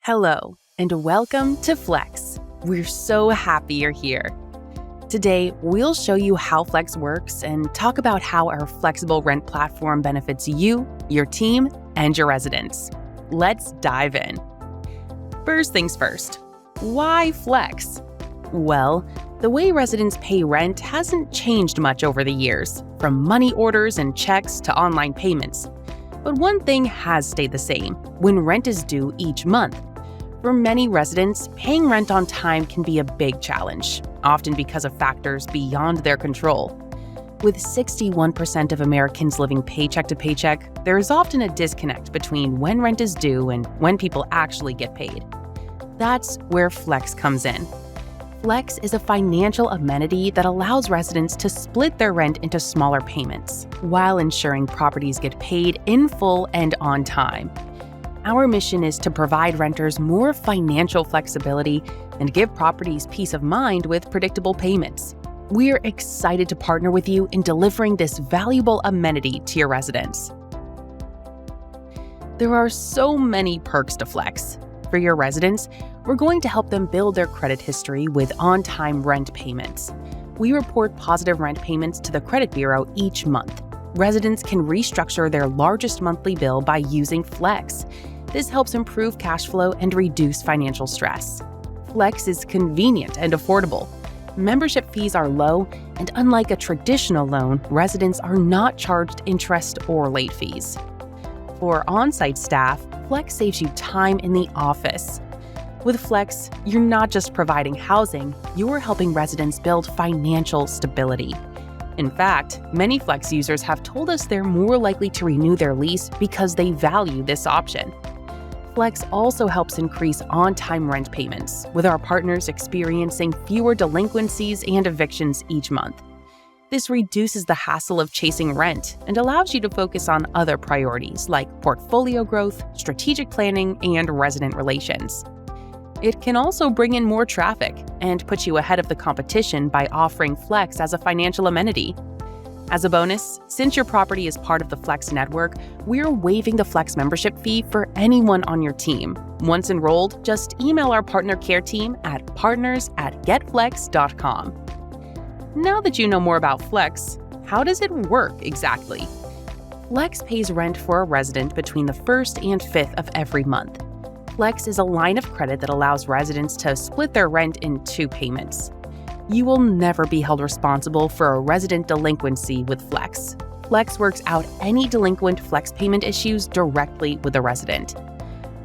Hello, and welcome to Flex. We're so happy you're here. Today, we'll show you how Flex works and talk about how our flexible rent platform benefits you, your team, and your residents. Let's dive in. First things first, why Flex? Well, the way residents pay rent hasn't changed much over the years, from money orders and checks to online payments. But one thing has stayed the same: when rent is due each month. For many residents, paying rent on time can be a big challenge, often because of factors beyond their control. With 61% of Americans living paycheck to paycheck, there is often a disconnect between when rent is due and when people actually get paid. That's where Flex comes in. Flex is a financial amenity that allows residents to split their rent into smaller payments, while ensuring properties get paid in full and on time. Our mission is to provide renters more financial flexibility and give properties peace of mind with predictable payments. We're excited to partner with you in delivering this valuable amenity to your residents. There are so many perks to Flex. For your residents, we're going to help them build their credit history with on-time rent payments. We report positive rent payments to the credit bureau each month. Residents can restructure their largest monthly bill by using Flex. This helps improve cash flow and reduce financial stress. Flex is convenient and affordable. Membership fees are low, and unlike a traditional loan, residents are not charged interest or late fees. For on-site staff, Flex saves you time in the office. With Flex, you're not just providing housing, you're helping residents build financial stability. In fact, many Flex users have told us they're more likely to renew their lease because they value this option. Flex also helps increase on-time rent payments, with our partners experiencing fewer delinquencies and evictions each month. This reduces the hassle of chasing rent and allows you to focus on other priorities like portfolio growth, strategic planning, and resident relations. It can also bring in more traffic and put you ahead of the competition by offering Flex as a financial amenity. As a bonus, since your property is part of the Flex network, we're waiving the Flex membership fee for anyone on your team. Once enrolled, just email our partner care team at partners@getflex.com. Now that you know more about Flex, how does it work exactly? Flex pays rent for a resident between the 1st and 5th of every month. Flex is a line of credit that allows residents to split their rent in 2 payments. You will never be held responsible for a resident delinquency with Flex. Flex works out any delinquent Flex payment issues directly with the resident.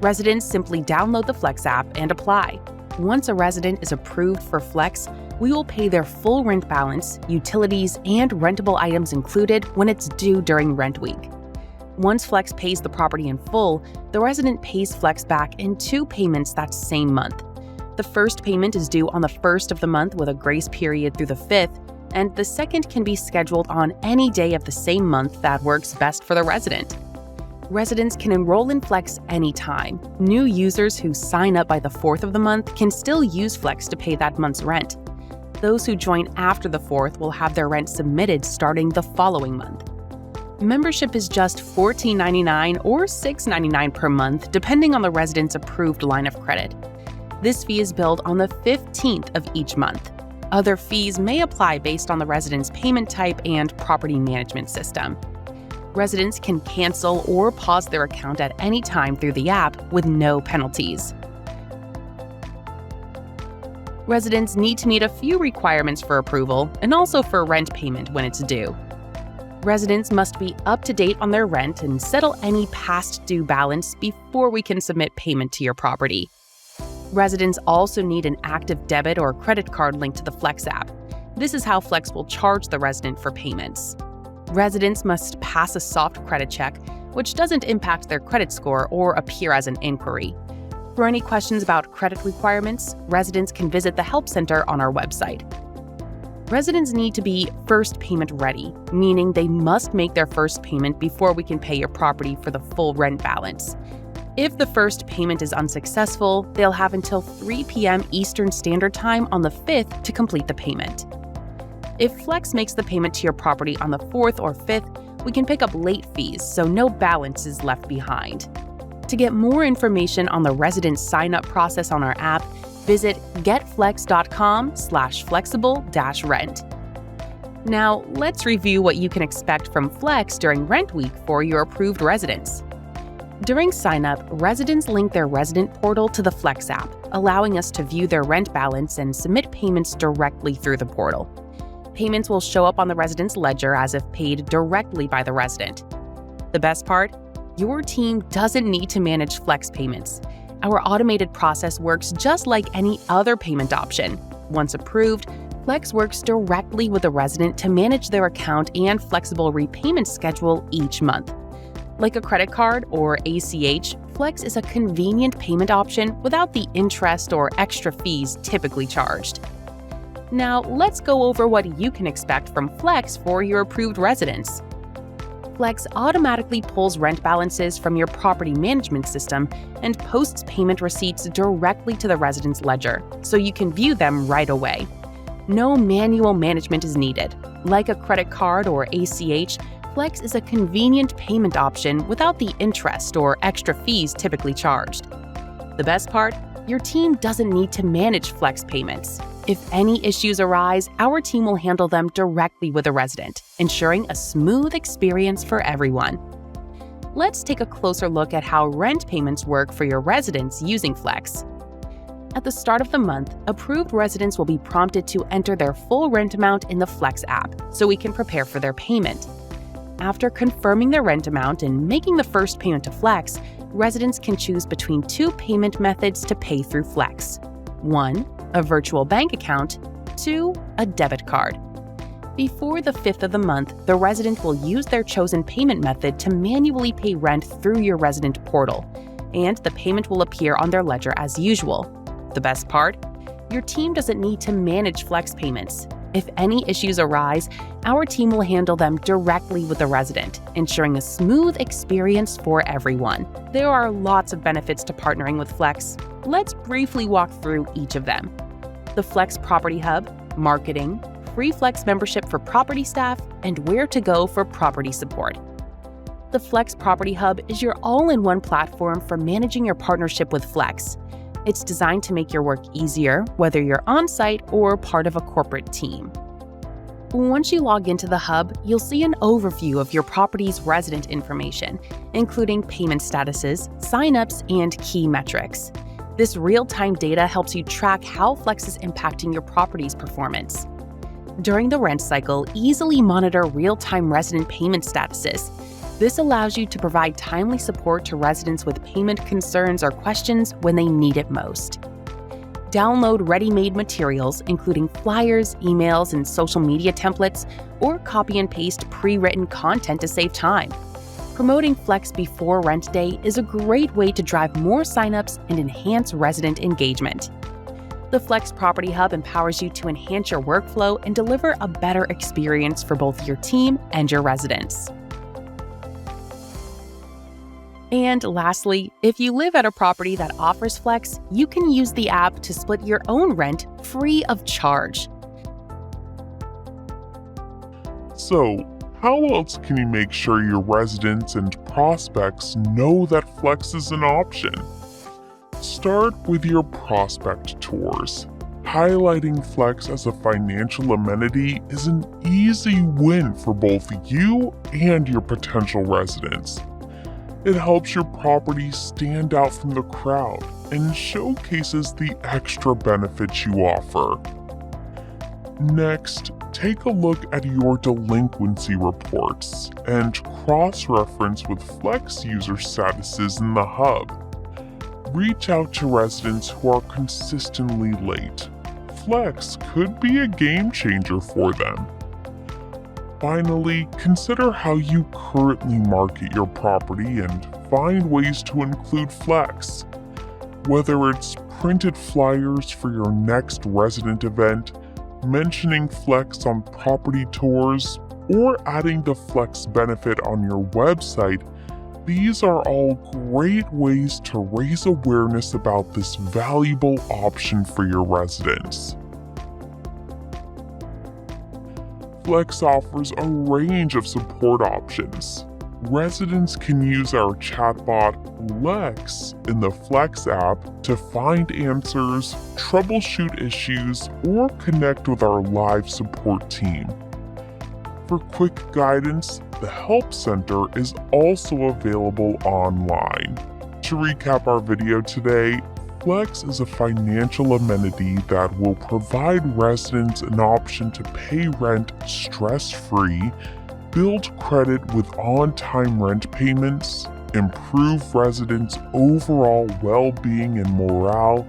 Residents simply download the Flex app and apply. Once a resident is approved for Flex, we will pay their full rent balance, utilities, and rentable items included when it's due during rent week. Once Flex pays the property in full, the resident pays Flex back in 2 payments that same month. The first payment is due on the 1st of the month with a grace period through the 5th, and the second can be scheduled on any day of the same month that works best for the resident. Residents can enroll in Flex anytime. New users who sign up by the 4th of the month can still use Flex to pay that month's rent. Those who join after the 4th will have their rent submitted starting the following month. Membership is just $14.99 or $6.99 per month, depending on the resident's approved line of credit. This fee is billed on the 15th of each month. Other fees may apply based on the resident's payment type and property management system. Residents can cancel or pause their account at any time through the app with no penalties. Residents need to meet a few requirements for approval and also for rent payment when it's due. Residents must be up to date on their rent and settle any past due balance before we can submit payment to your property. Residents also need an active debit or credit card linked to the Flex app. This is how Flex will charge the resident for payments. Residents must pass a soft credit check, which doesn't impact their credit score or appear as an inquiry. For any questions about credit requirements, residents can visit the Help Center on our website. Residents need to be first payment ready, meaning they must make their first payment before we can pay your property for the full rent balance. If the first payment is unsuccessful, they'll have until 3 p.m. Eastern Standard Time on the 5th to complete the payment. If Flex makes the payment to your property on the 4th or 5th, we can pick up late fees so no balance is left behind. To get more information on the resident sign-up process on our app, visit getflex.com/flexible-rent. Now, let's review what you can expect from Flex during Rent Week for your approved residents. During sign-up, residents link their resident portal to the Flex app, allowing us to view their rent balance and submit payments directly through the portal. Payments will show up on the resident's ledger as if paid directly by the resident. The best part? Your team doesn't need to manage Flex payments. Our automated process works just like any other payment option. Once approved, Flex works directly with the resident to manage their account and flexible repayment schedule each month. Like a credit card or ACH, Flex is a convenient payment option without the interest or extra fees typically charged. Now, let's go over what you can expect from Flex for your approved residents. Flex automatically pulls rent balances from your property management system and posts payment receipts directly to the resident's ledger, so you can view them right away. No manual management is needed. Like a credit card or ACH, Flex is a convenient payment option without the interest or extra fees typically charged. The best part? Your team doesn't need to manage Flex payments. If any issues arise, our team will handle them directly with the resident, ensuring a smooth experience for everyone. Let's take a closer look at how rent payments work for your residents using Flex. At the start of the month, approved residents will be prompted to enter their full rent amount in the Flex app so we can prepare for their payment. After confirming their rent amount and making the first payment to Flex, residents can choose between two payment methods to pay through Flex. 1. A virtual bank account. 2. A debit card. Before the 5th of the month, the resident will use their chosen payment method to manually pay rent through your resident portal, and the payment will appear on their ledger as usual. The best part? Your team doesn't need to manage Flex payments. If any issues arise, our team will handle them directly with the resident, ensuring a smooth experience for everyone. There are lots of benefits to partnering with Flex. Let's briefly walk through each of them. The Flex Property Hub, marketing, free Flex membership for property staff, and where to go for property support. The Flex Property Hub is your all-in-one platform for managing your partnership with Flex. It's designed to make your work easier, whether you're on-site or part of a corporate team. Once you log into the hub, you'll see an overview of your property's resident information, including payment statuses, sign-ups, and key metrics. This real-time data helps you track how Flex is impacting your property's performance. During the rent cycle, easily monitor real-time resident payment statuses. This allows you to provide timely support to residents with payment concerns or questions when they need it most. Download ready-made materials, including flyers, emails, and social media templates, or copy and paste pre-written content to save time. Promoting Flex before rent day is a great way to drive more signups and enhance resident engagement. The Flex Property Hub empowers you to enhance your workflow and deliver a better experience for both your team and your residents. And lastly, if you live at a property that offers Flex, you can use the app to split your own rent free of charge. So, how else can you make sure your residents and prospects know that Flex is an option? Start with your prospect tours. Highlighting Flex as a financial amenity is an easy win for both you and your potential residents. It helps your property stand out from the crowd and showcases the extra benefits you offer. Next, take a look at your delinquency reports and cross-reference with Flex user statuses in the hub. Reach out to residents who are consistently late. Flex could be a game changer for them. Finally, consider how you currently market your property and find ways to include Flex. Whether it's printed flyers for your next resident event, mentioning Flex on property tours, or adding the Flex benefit on your website, these are all great ways to raise awareness about this valuable option for your residents. Flex offers a range of support options. residents can use our chatbot Lex in the Flex app to find answers, troubleshoot issues, or connect with our live support team. For quick guidance, the Help Center is also available online. To recap our video today, Flex is a financial amenity that will provide residents an option to pay rent stress-free, build credit with on-time rent payments, improve residents' overall well-being and morale,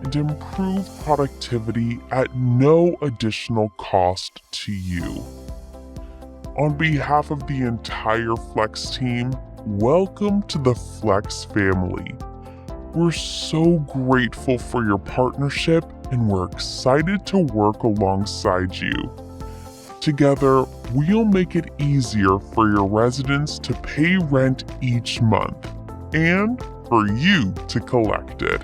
and improve productivity at no additional cost to you. On behalf of the entire Flex team, welcome to the Flex family. We're so grateful for your partnership, and we're excited to work alongside you. Together, we'll make it easier for your residents to pay rent each month and for you to collect it.